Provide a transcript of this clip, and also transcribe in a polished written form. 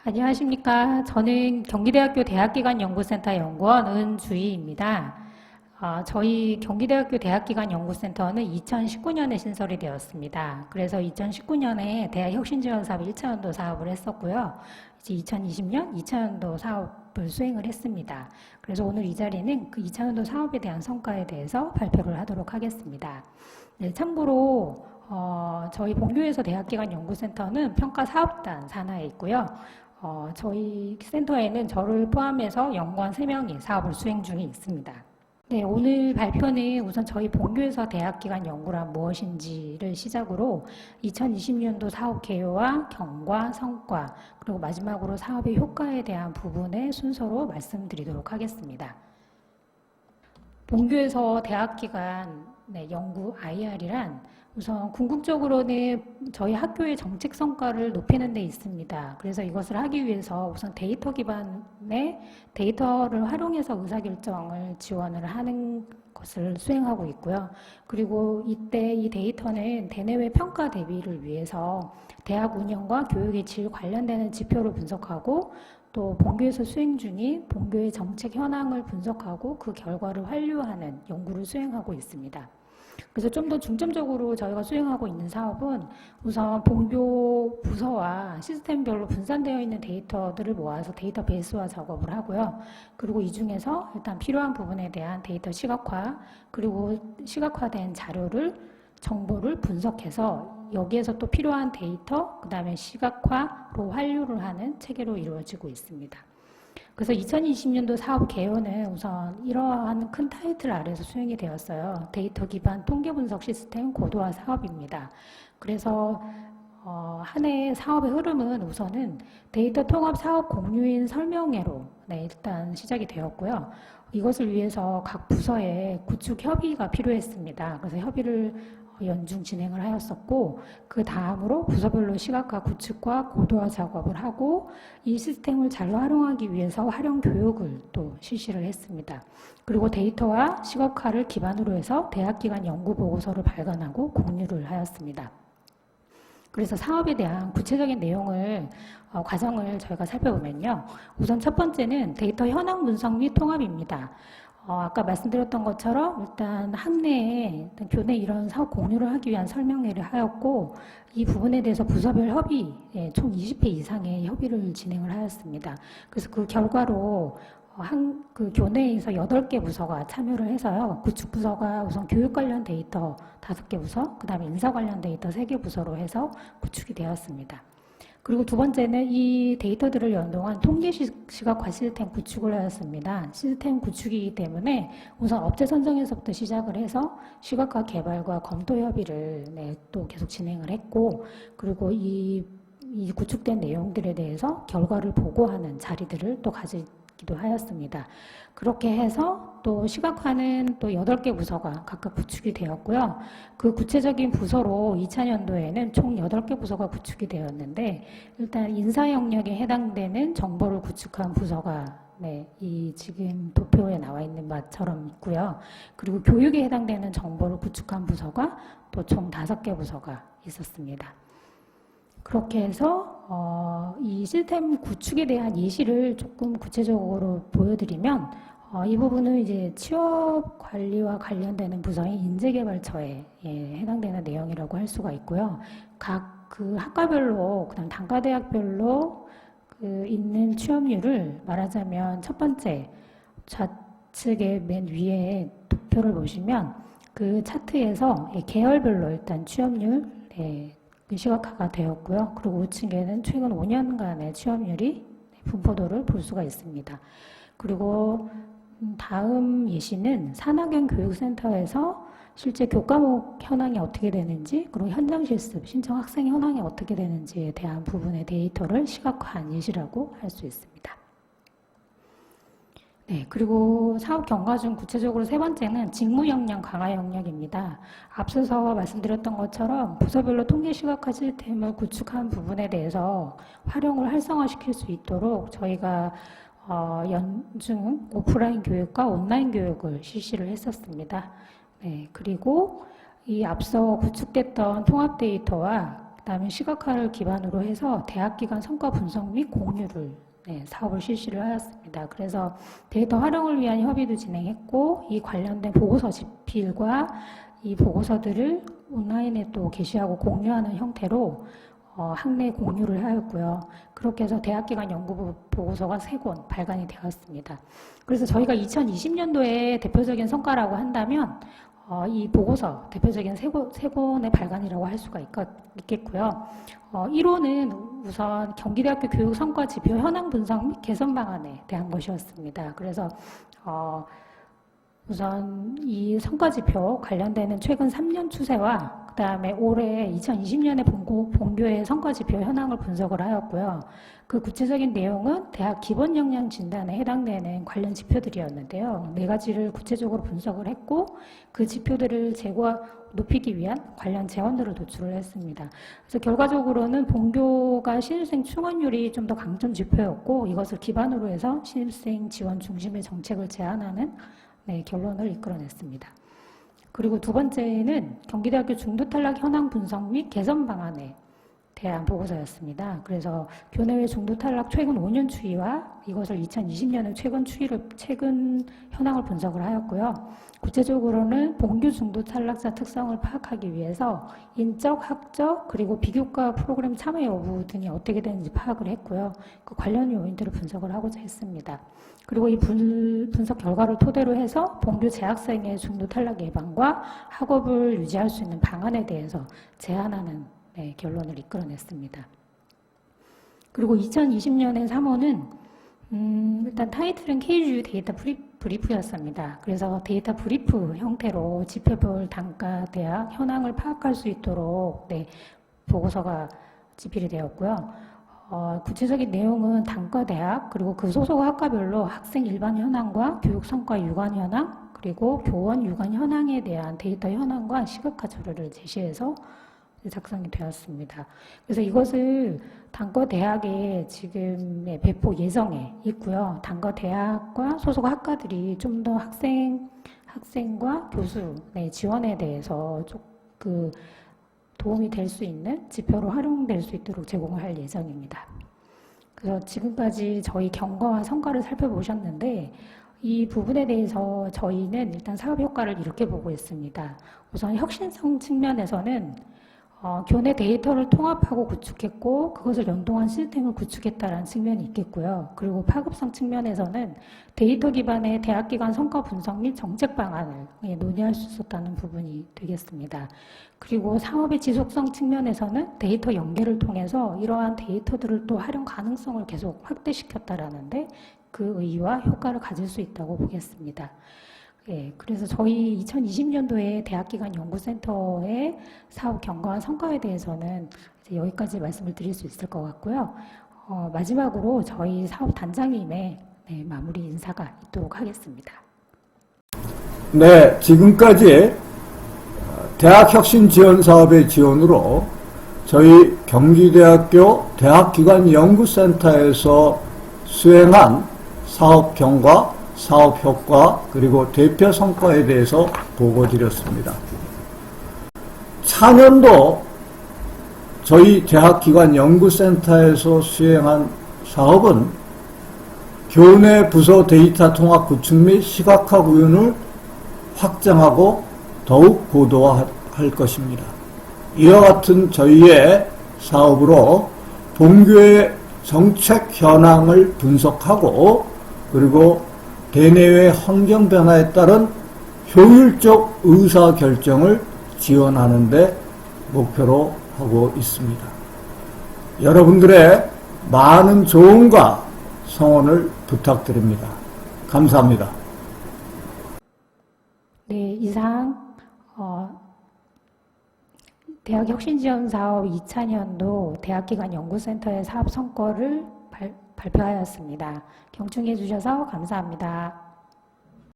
안녕하십니까. 저는 경기대학교 대학기관연구센터 연구원 은주희입니다. 저희 경기대학교 대학기관연구센터는 2019년에 신설이 되었습니다. 그래서 2019년에 대학혁신지원사업 1차연도 사업을 했었고요. 이제 2020년 2차연도 사업을 수행을 했습니다. 그래서 오늘 이 자리는 그 2차연도 사업에 대한 성과에 대해서 발표를 하도록 하겠습니다. 네, 참고로 저희 본교에서 대학기관연구센터는 평가사업단 산하에 있고요. 저희 센터에는 저를 포함해서 연구원 3명이 사업을 수행 중에 있습니다. 네, 오늘 발표는 우선 저희 본교에서 대학기관 연구란 무엇인지를 시작으로 2020년도 사업 개요와 경과, 성과, 그리고 마지막으로 사업의 효과에 대한 부분의 순서로 말씀드리도록 하겠습니다. 본교에서 대학기관 연구 IR이란 우선 궁극적으로는 저희 학교의 정책 성과를 높이는 데 있습니다. 그래서 이것을 하기 위해서 우선 데이터 기반의 데이터를 활용해서 의사결정을 지원을 하는 것을 수행하고 있고요. 그리고 이때 이 데이터는 대내외 평가 대비를 위해서 대학 운영과 교육의 질 관련되는 지표를 분석하고 또 본교에서 수행 중인 본교의 정책 현황을 분석하고 그 결과를 환류하는 연구를 수행하고 있습니다. 그래서 좀 더 중점적으로 저희가 수행하고 있는 사업은 우선 본교 부서와 시스템별로 분산되어 있는 데이터들을 모아서 데이터베이스화 작업을 하고요. 그리고 이 중에서 일단 필요한 부분에 대한 데이터 시각화, 그리고 시각화된 자료를 정보를 분석해서 여기에서 또 필요한 데이터, 그 다음에 시각화로 환류를 하는 체계로 이루어지고 있습니다. 그래서 2020년도 사업 개요는 우선 이러한 큰 타이틀 아래서 수행이 되었어요. 데이터 기반 통계 분석 시스템 고도화 사업입니다. 그래서 한 해의 사업의 흐름은 우선은 데이터 통합 사업 공유인 설명회로 일단 시작이 되었고요. 이것을 위해서 각 부서에 구축 협의가 필요했습니다. 그래서 협의를 연중 진행을 하였었고, 그 다음으로 부서별로 시각화 구축과 고도화 작업을 하고 이 시스템을 잘 활용하기 위해서 활용 교육을 또 실시를 했습니다. 그리고 데이터와 시각화를 기반으로 해서 대학기관 연구 보고서를 발간하고 공유를 하였습니다. 그래서 사업에 대한 구체적인 내용을 과정을 저희가 살펴보면요. 우선 첫 번째는 데이터 현황 분석 및 통합입니다. 아까 말씀드렸던 것처럼 일단 학내에 일단 교내 이런 사업 공유를 하기 위한 설명회를 하였고 이 부분에 대해서 부서별 협의 총 20회 이상의 협의를 진행을 하였습니다. 그래서 그 결과로 그 교내에서 8개 부서가 참여를 해서요. 구축 부서가 우선 교육 관련 데이터 5개 부서, 그 다음에 인사 관련 데이터 3개 부서로 해서 구축이 되었습니다. 그리고 두 번째는 이 데이터들을 연동한 통계 시각화 시스템 구축을 하였습니다. 시스템 구축이기 때문에 우선 업체 선정에서부터 시작을 해서 시각화 개발과 검토 협의를 또 계속 진행을 했고, 그리고 이 구축된 내용들에 대해서 결과를 보고하는 자리들을 또 가지기도 하였습니다. 그렇게 해서 또 시각화는 또 8개 부서가 각각 구축이 되었고요. 그 구체적인 부서로 2000년도에는 총 8개 부서가 구축이 되었는데 일단 인사 영역에 해당되는 정보를 구축한 부서가 이 지금 도표에 나와 있는 것처럼 있고요. 그리고 교육에 해당되는 정보를 구축한 부서가 또 총 5개 부서가 있었습니다. 그렇게 해서 이 시스템 구축에 대한 예시를 조금 구체적으로 보여드리면 이 부분은 이제 취업 관리와 관련되는 부서인 인재개발처에 해당되는 내용이라고 할 수가 있고요. 각 그 학과별로 그다음 단과대학별로 그 있는 취업률을 말하자면 첫 번째 좌측의 맨 위에 도표를 보시면 그 차트에서 계열별로 일단 취업률 시각화가 되었고요. 그리고 우측에는 최근 5년간의 취업률이 분포도를 볼 수가 있습니다. 그리고 다음 예시는 산학연 교육센터에서 실제 교과목 현황이 어떻게 되는지, 그리고 현장 실습, 신청 학생 현황이 어떻게 되는지에 대한 부분의 데이터를 시각화한 예시라고 할 수 있습니다. 그리고 사업 경과 중 구체적으로 세 번째는 직무 역량 강화 영역입니다. 앞서서 말씀드렸던 것처럼 부서별로 통계 시각화 시스템을 구축한 부분에 대해서 활용을 활성화시킬 수 있도록 저희가 연중 오프라인 교육과 온라인 교육을 실시를 했었습니다. 그리고 이 앞서 구축됐던 통합 데이터와 그다음에 시각화를 기반으로 해서 대학 기간 성과 분석 및 공유를 사업을 실시를 하였습니다. 그래서 데이터 활용을 위한 협의도 진행했고 이 관련된 보고서 집필과 이 보고서들을 온라인에 또 게시하고 공유하는 형태로 학내 공유를 하였고요. 그렇게 해서 대학기관 연구 보고서가 3권 발간이 되었습니다. 그래서 저희가 2020년도에 대표적인 성과라고 한다면 이 보고서 대표적인 3권의 발간이라고 할 수가 있겠고요. 1호는 우선 경기대학교 교육 성과 지표 현황 분석 및 개선 방안에 대한 것이었습니다. 그래서 우선 이 성과지표 관련되는 최근 3년 추세와 그 다음에 올해 2020년에 본교의 성과지표 현황을 분석을 하였고요. 그 구체적인 내용은 대학 기본 역량 진단에 해당되는 관련 지표들이었는데요. 4가지를 구체적으로 분석을 했고 그 지표들을 높이기 위한 관련 제언들을 도출을 했습니다. 그래서 결과적으로는 본교가 신입생 충원율이 좀 더 강점 지표였고 이것을 기반으로 해서 신입생 지원 중심의 정책을 제안하는 결론을 이끌어냈습니다. 그리고 2번째는 경기대학교 중도 탈락 현황 분석 및 개선 방안에 대한 보고서였습니다. 그래서 교내외 중도 탈락 최근 5년 추이와 이것을 2020년의 최근 현황을 분석을 하였고요. 구체적으로는 본교 중도 탈락자 특성을 파악하기 위해서 인적, 학적, 그리고 비교과 프로그램 참여 여부 등이 어떻게 되는지 파악을 했고요. 그 관련 요인들을 분석을 하고자 했습니다. 그리고 이 분석 결과를 토대로 해서 본교 재학생의 중도 탈락 예방과 학업을 유지할 수 있는 방안에 대해서 제안하는 결론을 이끌어냈습니다. 그리고 2020년의 3호는 일단 타이틀은 KGU 데이터 브리프였습니다. 그래서 데이터 브리프 형태로 지표별 단가 대학 현황을 파악할 수 있도록 보고서가 집필이 되었고요. 구체적인 내용은 단과 대학 그리고 그 소속 학과별로 학생 일반 현황과 교육 성과 유관 현황 그리고 교원 유관 현황에 대한 데이터 현황과 시각화 자료를 제시해서 작성이 되었습니다. 그래서 이것을 단과 대학에 지금 배포 예정에 있고요. 단과 대학과 소속 학과들이 좀 더 학생과 교수 지원에 대해서 도움이 될 수 있는 지표로 활용될 수 있도록 제공을 할 예정입니다. 그래서 지금까지 저희 경과와 성과를 살펴보셨는데 이 부분에 대해서 저희는 일단 사업 효과를 이렇게 보고 있습니다. 우선 혁신성 측면에서는 교내 데이터를 통합하고 구축했고 그것을 연동한 시스템을 구축했다는 측면이 있겠고요. 그리고 파급성 측면에서는 데이터 기반의 대학 기관 성과 분석 및 정책 방안을 논의할 수 있었다는 부분이 되겠습니다. 그리고 사업의 지속성 측면에서는 데이터 연계를 통해서 이러한 데이터들을 또 활용 가능성을 계속 확대시켰다라는데 그 의의와 효과를 가질 수 있다고 보겠습니다. 그래서 저희 2020년도에 대학기관 연구센터의 사업 경과와 성과에 대해서는 이제 여기까지 말씀을 드릴 수 있을 것 같고요. 마지막으로 저희 사업 단장님의 마무리 인사가 있도록 하겠습니다. 네, 지금까지 대학혁신지원사업의 지원으로 저희 경기대학교 대학기관연구센터에서 수행한 사업 경과, 사업 효과, 그리고 대표 성과에 대해서 보고드렸습니다. 차년도 저희 대학기관연구센터에서 수행한 사업은 교내 부서 데이터 통합 구축 및 시각화 구현을 확장하고 더욱 고도화할 것입니다. 이와 같은 저희의 사업으로 본교의 정책 현황을 분석하고 그리고 대내외 환경 변화에 따른 효율적 의사결정을 지원하는 데 목표로 하고 있습니다. 여러분들의 많은 조언과 성원을 부탁드립니다. 감사합니다. 네, 이상 대학혁신지원사업 2000년도 대학기관연구센터의 사업 성과를 발표하였습니다. 경청해 주셔서 감사합니다.